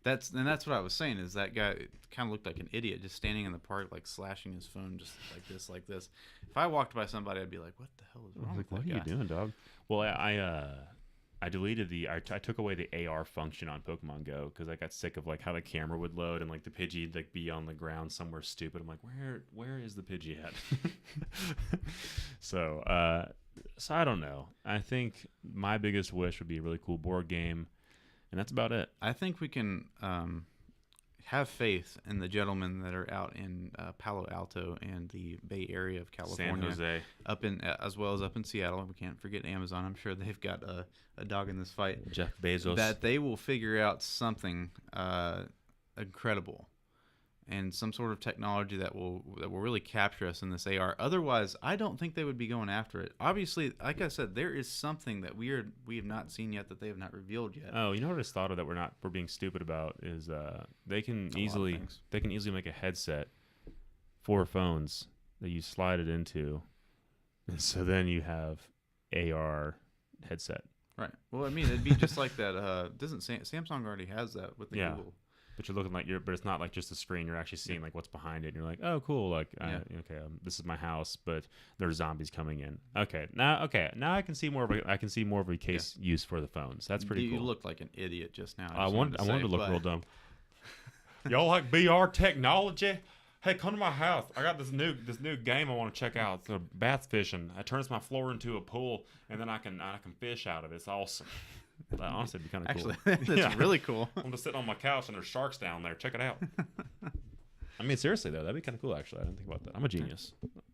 that's what I was saying. Is that guy kind of looked like an idiot, just standing in the park, like slashing his phone, just like this. If I walked by somebody, I'd be like, "What the hell is wrong with that guy?" What are you doing, dog? Well, I deleted I took away the AR function on Pokemon Go because I got sick of like how the camera would load and like the Pidgey like be on the ground somewhere stupid. I'm like, where is the Pidgey at? So I don't know. I think my biggest wish would be a really cool board game, and that's about it. I think we can have faith in the gentlemen that are out in Palo Alto and the Bay Area of California, San Jose, as well as up in Seattle. We can't forget Amazon. I'm sure they've got a dog in this fight. Jeff Bezos. That they will figure out something incredible and some sort of technology that will really capture us in this AR. Otherwise, I don't think they would be going after it. Obviously, like I said, there is something that we have not seen yet, that they have not revealed yet. Oh, you know what I just thought of that we're being stupid about is they can easily make a headset for phones that you slide it into, and so then you have AR headset. Right. Well, I mean, it'd be just like that. Doesn't Samsung already has that with the Google? But you're looking like but it's not like just a screen. You're actually seeing like what's behind it. And you're like, oh, cool. Like, this is my house, but there's zombies coming in. Now I can see more of a case use for the phones. That's pretty cool. You looked like an idiot just now. I wanted to look real dumb. Y'all like VR technology? Hey, come to my house. I got this new game I want to check out. It's bass fishing. I turns my floor into a pool, and then I can fish out of it. It's awesome. Honestly, it'd be kind of cool. Actually, that's really cool. I'm just sitting on my couch and there's sharks down there. Check it out. I mean, seriously though, that'd be kind of cool. Actually, I didn't think about that. I'm a genius.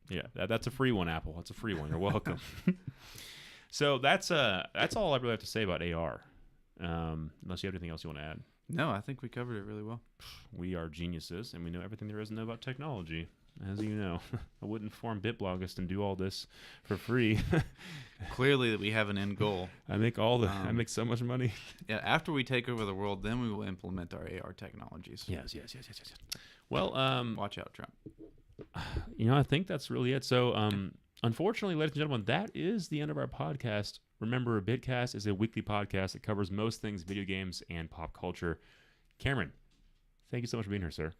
Yeah, that's a free one, Apple. That's a free one. You're welcome. So that's all I really have to say about AR. Unless you have anything else you want to add. No, I think we covered it really well. We are geniuses, and we know everything there is to know about technology. as you know. I wouldn't form BitBloggist and do all this for free. Clearly that we have an end goal. I make I make so much money. Yeah, after we take over the world, then we will implement our AR technologies. Yes. Well, watch out, Trump. I think that's really it. So, unfortunately, ladies and gentlemen, that is the end of our podcast. Remember, BitCast is a weekly podcast that covers most things video games and pop culture. Cameron, thank you so much for being here, sir.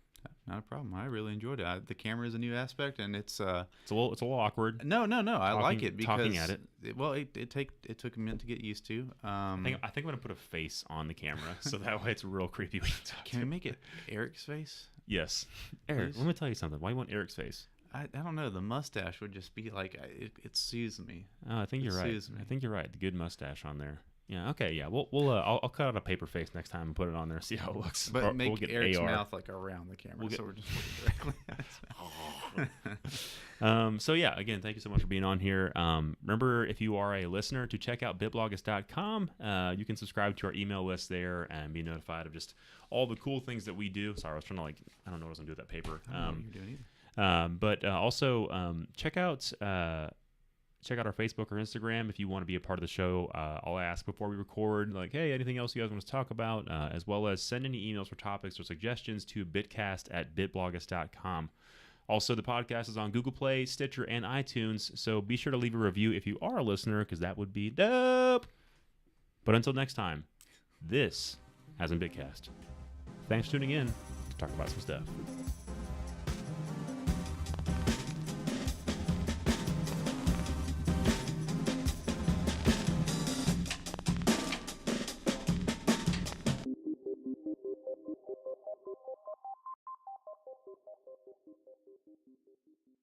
Not a problem. I really enjoyed it. The camera is a new aspect, and it's a little awkward. No. I like it because talking at it. It took a minute to get used to. I think I'm gonna put a face on the camera so that way it's real creepy when you talk. Can we make it Eric's face? Yes, Eric. Let me tell you something. Why do you want Eric's face? I don't know. The mustache would just be like it soothes me. Oh, I think you're right. I think you're right. The good mustache on there. Yeah. Okay. Yeah. I'll cut out a paper face next time and put it on there. See how it looks. But make Eric's mouth like around the camera, so we're just looking directly. So yeah. Again, thank you so much for being on here. Remember, if you are a listener, to check out bitbloggist.com. You can subscribe to our email list there and be notified of just all the cool things that we do. Sorry, I was trying to I don't know what I was gonna do with that paper. I don't know what you're doing either. But also check out our Facebook or Instagram if you want to be a part of the show. I'll ask before we record, hey, anything else you guys want to talk about, as well as send any emails for topics or suggestions to bitcast@bitbloggist.com. Also, the podcast is on Google Play, Stitcher, and iTunes, so be sure to leave a review if you are a listener, because that would be dope. But until next time, this has been BitCast. Thanks for tuning in to talk about some stuff.